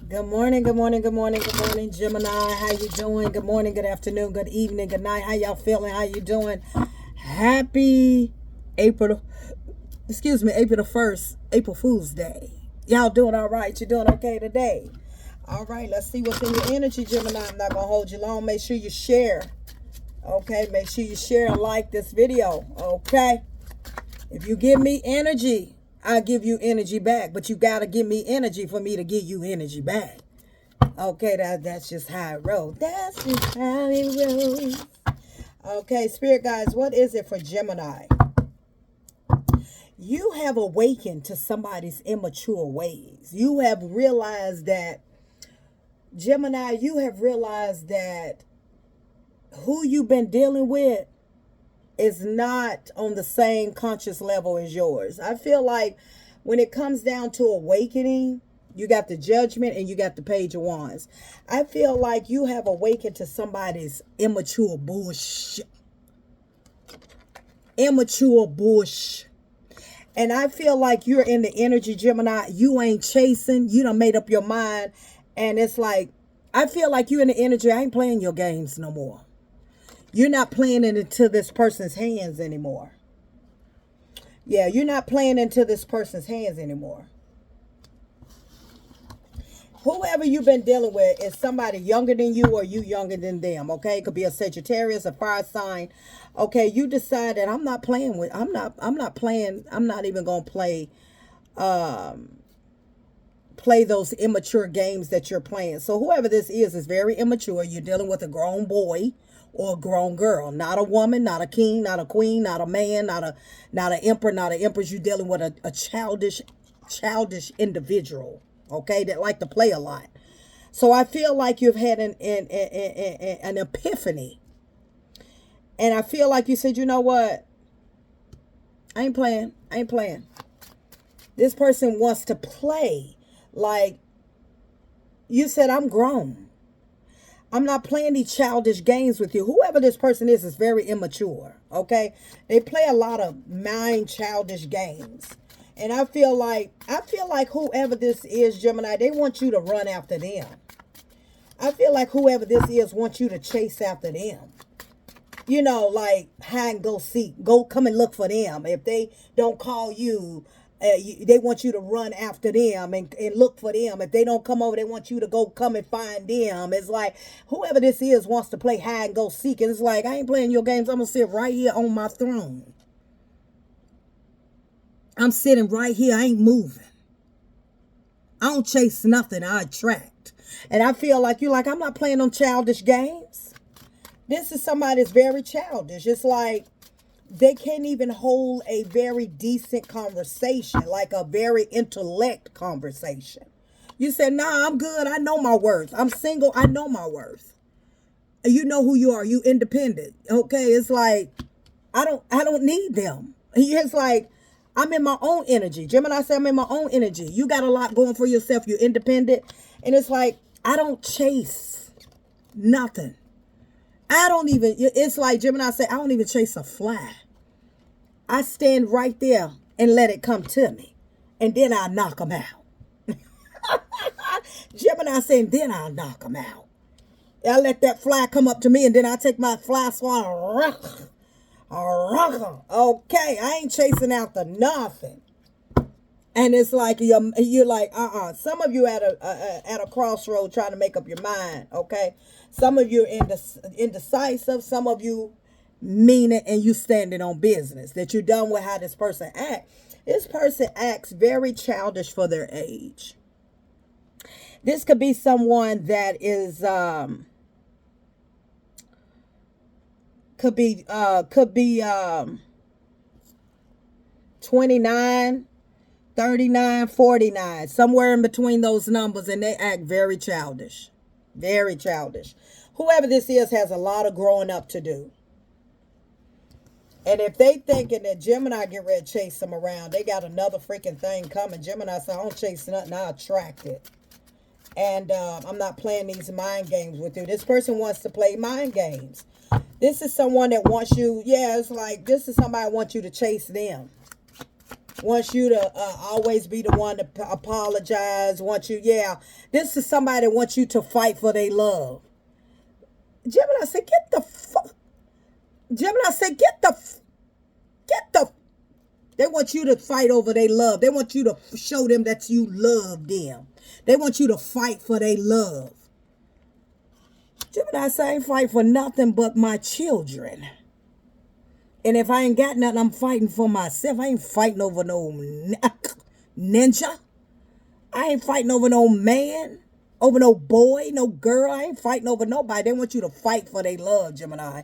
Good morning, good morning, good morning, good morning, Gemini. How you doing? Good morning, good afternoon, good evening, good night. How y'all feeling? How you doing? Happy April, April the 1st, April Fool's Day. Y'all doing all right? You doing okay today? All right, let's see what's in your energy, Gemini. I'm not going to hold you long. Make sure you share. Okay, make sure you share and like this video. Okay? If you give me energy, I give you energy back, but you got to give me energy for me to give you energy back. Okay, that's just how it rolls. That's just how it rolls. Okay, Spirit guys, what is it for Gemini? You have awakened to somebody's immature ways. You have realized that, Gemini, you have realized that who you've been dealing with is not on the same conscious level as yours. I feel like when it comes down to awakening, you got the Judgment and you got the Page of Wands. I feel like you have awakened to somebody's immature bullshit. Immature bullshit. And I feel like you're in the energy, Gemini. You ain't chasing. You done made up your mind. And it's like, I feel like you in the energy. I ain't playing your games no more. You're not playing it into this person's hands anymore. Yeah, you're not playing into this person's hands anymore. Whoever you've been dealing with is somebody younger than you or you younger than them, okay? It could be a Sagittarius, a fire sign. Okay, you decided I'm not even going to play those immature games that you're playing. So whoever this is very immature. You're dealing with a grown boy or a grown girl, not a woman, not a king, not a queen, not a man, not an emperor, not an empress. You're dealing with a childish individual, okay, that like to play a lot. So I feel like you've had an epiphany, and I feel like you said, you know what? I ain't playing. This person wants to play like you said. I'm grown. I'm not playing these childish games with you. Whoever this person is very immature, okay? They play a lot of childish games. And I feel like whoever this is, Gemini, they want you to run after them. I feel like whoever this is wants you to chase after them. You know, like hide and go seek. Go come and look for them. If they don't call you, they want you to run after them and look for them. If they don't come over, they want you to go come and find them. It's like whoever this is wants to play hide and go seek. And it's like, I ain't playing your games. I'm going to sit right here on my throne. I'm sitting right here. I ain't moving. I don't chase nothing. I attract. And I feel like you're like, I'm not playing on childish games. This is somebody that's very childish. It's like they can't even hold a very decent conversation, like a very intellect conversation. You said, nah, I'm good. I know my worth. I'm single. I know my worth. You know who you are. You independent. Okay. It's like, I don't need them. It's like, I'm in my own energy. Gemini said, I'm in my own energy. You got a lot going for yourself. You're independent. And it's like, I don't chase nothing. It's like Gemini said, I don't even chase a fly. I stand right there and let it come to me. And then I knock them out. Gemini saying, then I'll knock them out. I let that fly come up to me and then I take my fly swatter. Okay, I ain't chasing after nothing. And it's like you're like, Some of you at a crossroad trying to make up your mind, okay? Some of you indecisive. Some of you mean it and you standing on business. That you're done with how this person acts. This person acts very childish for their age. This could be someone that is could be 29. 39, 49, somewhere in between those numbers, and they act very childish. Very childish. Whoever this is has a lot of growing up to do. And if they thinking that Gemini get ready to chase them around, they got another freaking thing coming. Gemini said, I don't chase nothing, I attract it. And I'm not playing these mind games with you. This person wants to play mind games. This is someone that wants you, it's like, this is somebody who wants you to chase them. Wants you to always be the one to apologize. Wants you, yeah. This is somebody that wants you to fight for their love. Gemini said, get the fuck. Gemini said, get the. They want you to fight over their love. They want you to show them that you love them. They want you to fight for their love. Gemini said, I ain't fight for nothing but my children. And if I ain't got nothing, I'm fighting for myself. I ain't fighting over no ninja. I ain't fighting over no man, over no boy, no girl. I ain't fighting over nobody. They want you to fight for their love, Gemini.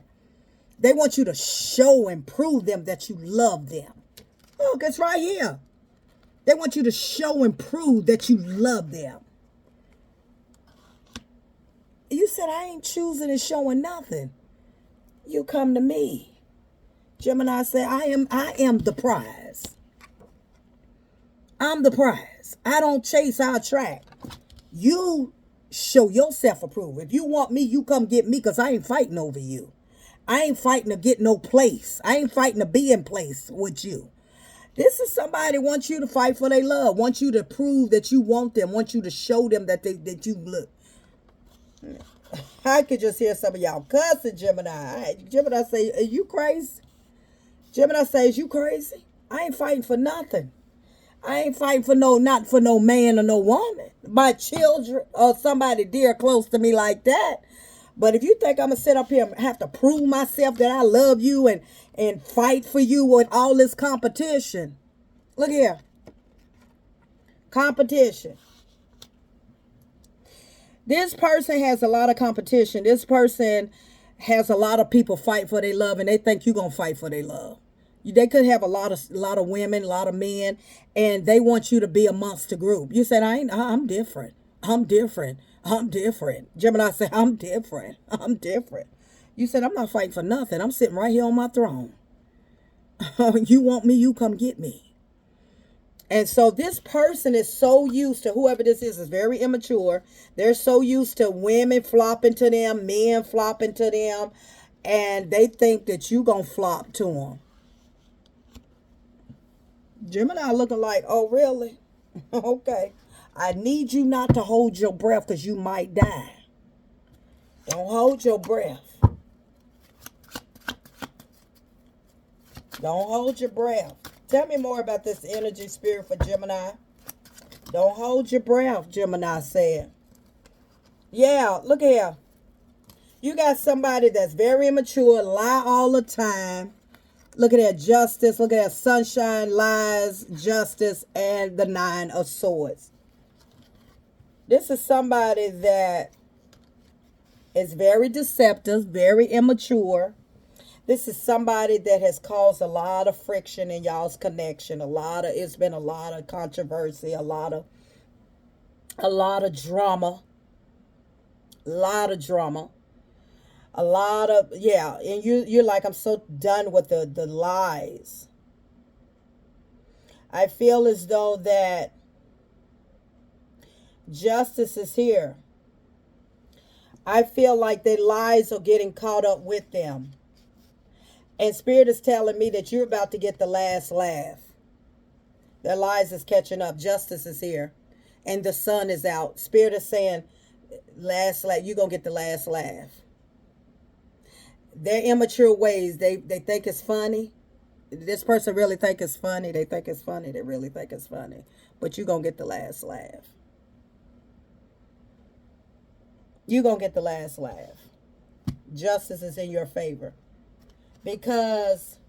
They want you to show and prove them that you love them. Look, it's right here. They want you to show and prove that you love them. You said, I ain't choosing and showing nothing. You come to me. Gemini said, I am the prize. I'm the prize. I don't chase, I attract. You show yourself approval. If you want me, you come get me, because I ain't fighting over you. I ain't fighting to get no place. I ain't fighting to be in place with you. This is somebody wants you to fight for their love, wants you to prove that you want them, wants you to show them that you look. I could just hear some of y'all cussing, Gemini. Gemini say, are you crazy? Gemini says, you crazy? I ain't fighting for nothing. I ain't fighting for not for no man or no woman. My children or somebody dear close to me like that. But if you think I'm going to sit up here and have to prove myself that I love you and fight for you with all this competition. Look here. Competition. This person has a lot of competition. This person has a lot of people fight for their love, and they think you're going to fight for their love. They could have a lot of women, a lot of men, and they want you to be amongst the group. You said, I'm different. I'm different. I'm different. Gemini said, I'm different. I'm different. You said, I'm not fighting for nothing. I'm sitting right here on my throne. You want me, you come get me. And so this person is so used to, whoever this is very immature. They're so used to women flopping to them, men flopping to them, and they think that you gonna flop to them. Gemini looking like, oh, really? Okay. I need you not to hold your breath, because you might die. Don't hold your breath. Don't hold your breath. Tell me more about this energy spirit for Gemini. Don't hold your breath, Gemini said. Yeah, look here. You got somebody that's very immature, lie all the time. Look at that justice. Look at that sunshine, lies, justice, and the 9 of swords. This is somebody that is very deceptive, very immature. This is somebody that has caused a lot of friction in y'all's connection. It's been a lot of controversy, a lot of drama. And you're like, I'm so done with the lies. I feel as though that justice is here. I feel like their lies are getting caught up with them. And Spirit is telling me that you're about to get the last laugh. Their lies is catching up. Justice is here. And the sun is out. Spirit is saying, last laugh, you're going to get the last laugh. Their immature ways, they think it's funny. This person really think it's funny. They think it's funny. They really think it's funny. But you're going to get the last laugh. You're going to get the last laugh. Justice is in your favor. Because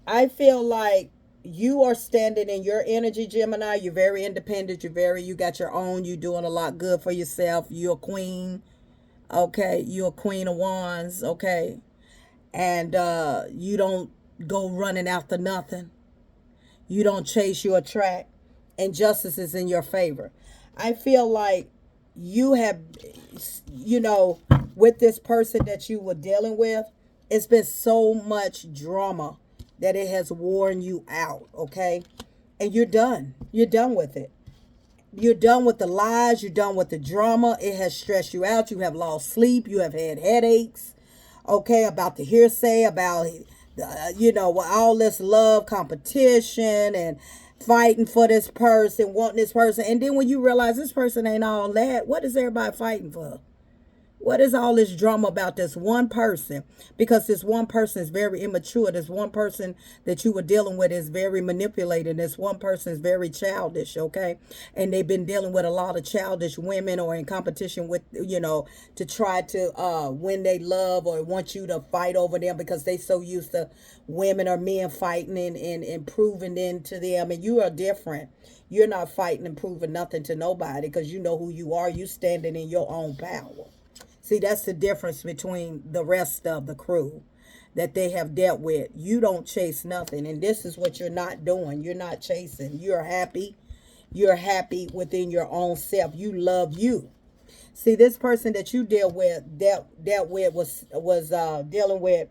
I feel like you are standing in your energy, Gemini. You're very independent. You got your own. You're doing a lot good for yourself. You're a queen. Okay. You're a queen of wands. Okay. And you don't go running after nothing. You don't chase, you attract. And justice is in your favor. I feel like you have, with this person that you were dealing with, it's been so much drama that it has worn you out, okay? And you're done. You're done with it. You're done with the lies. You're done with the drama. It has stressed you out. You have lost sleep. You have had headaches, okay, about the hearsay, about you know, all this love competition and fighting for this person, wanting this person. And then when you realize this person ain't all that, what is everybody fighting for? What is all this drama about this one person? Because this one person is very immature. This one person that you were dealing with is very manipulated. This one person is very childish, okay? And they've been dealing with a lot of childish women or in competition with, you know, to try to win they love or want you to fight over them because they so used to women or men fighting and proving into them. And you are different. You're not fighting and proving nothing to nobody because you know who you are. You standing in your own power. See, that's the difference between the rest of the crew that they have dealt with. You don't chase nothing. And this is what you're not doing. You're not chasing. You're happy. You're happy within your own self. You love you. See, this person that you dealt with was dealing with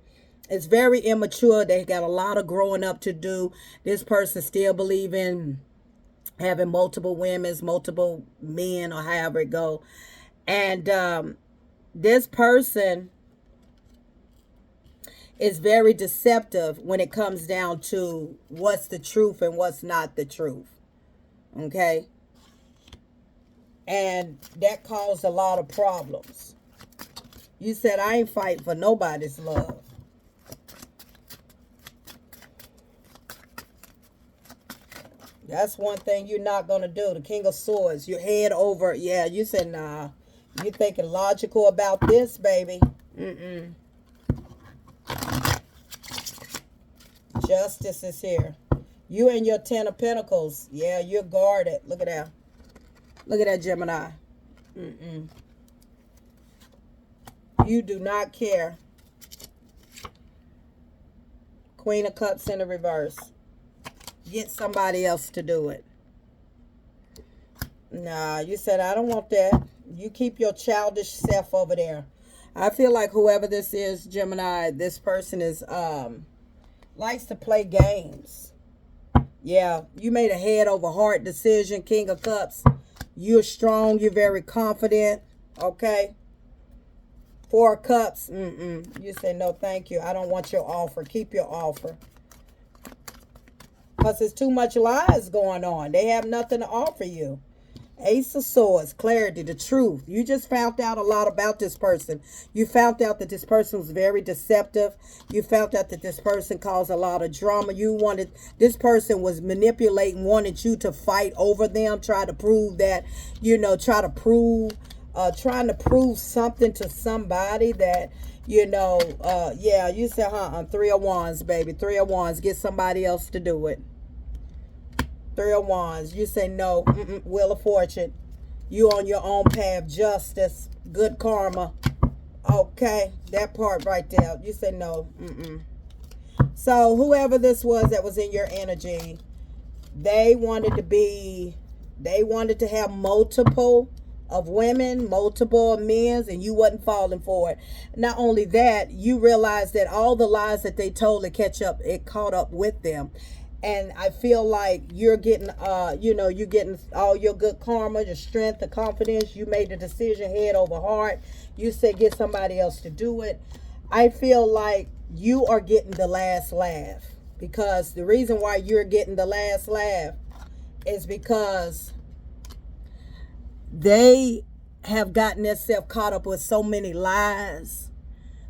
is very immature. They got a lot of growing up to do. This person still believe in having multiple women, multiple men, or however it go. And this person is very deceptive when it comes down to what's the truth and what's not the truth. Okay? And that caused a lot of problems. You said, I ain't fighting for nobody's love. That's one thing you're not going to do. The King of Swords, your head over. Yeah, you said, nah. You thinking logical about this, baby. Justice is here. You and your 10 of Pentacles. Yeah, you're guarded. Look at that. Look at that, Gemini. You do not care. Queen of Cups in the reverse. Get somebody else to do it. Nah, you said, I don't want that. You keep your childish self over there. I feel like whoever this is, Gemini, this person is likes to play games. Yeah, you made a head over heart decision, King of Cups. You're strong. You're very confident. Okay. 4 of Cups. You say, no, thank you. I don't want your offer. Keep your offer. Because there's too much lies going on. They have nothing to offer you. Ace of Swords, clarity, the truth. You just found out a lot about this person. You found out that this person was very deceptive. You found out that this person caused a lot of drama. This person was manipulating, wanted you to fight over them, try to prove that, trying to prove something to somebody that, yeah, you said, 3 of Wands, baby. 3 of Wands, get somebody else to do it. 3 of Wands. You say no. Wheel of Fortune. You on your own path. Justice. Good karma. Okay. That part right there. You say no. So whoever this was that was in your energy, they wanted to have multiple of women, multiple of men, and you wasn't falling for it. Not only that, you realized that all the lies that they told it caught up with them. And I feel like you're getting, you're getting all your good karma, your strength, the confidence. You made the decision head over heart. You said get somebody else to do it. I feel like you are getting the last laugh. Because the reason why you're getting the last laugh is because they have gotten themselves caught up with so many lies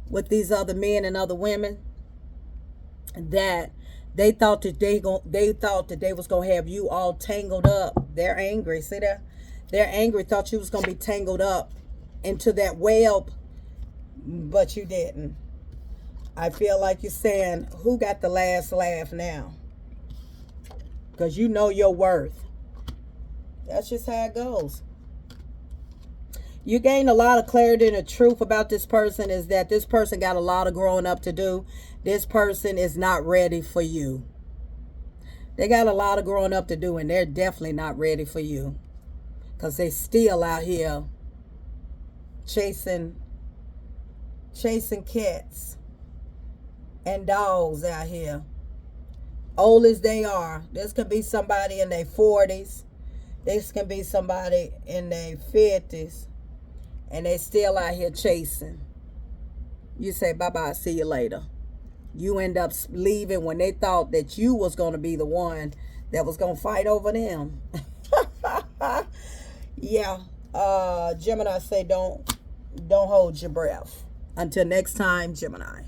with these other men and other women that they thought that they was gonna have you all tangled up. They're angry. See that? They're angry. Thought you was gonna be tangled up into that web, but you didn't. I feel like you're saying, who got the last laugh now? Because you know your worth. That's just how it goes. You gain a lot of clarity, and the truth about this person is that this person got a lot of growing up to do. This person is not ready for you. They got a lot of growing up to do, and they're definitely not ready for you. Because they still out here chasing cats and dogs out here. Old as they are. This could be somebody in their 40s. This can be somebody in their 50s. And they still out here chasing. You say, bye-bye, see you later. You end up leaving when they thought that you was going to be the one that was going to fight over them. Yeah. Gemini say don't hold your breath. Until next time, Gemini.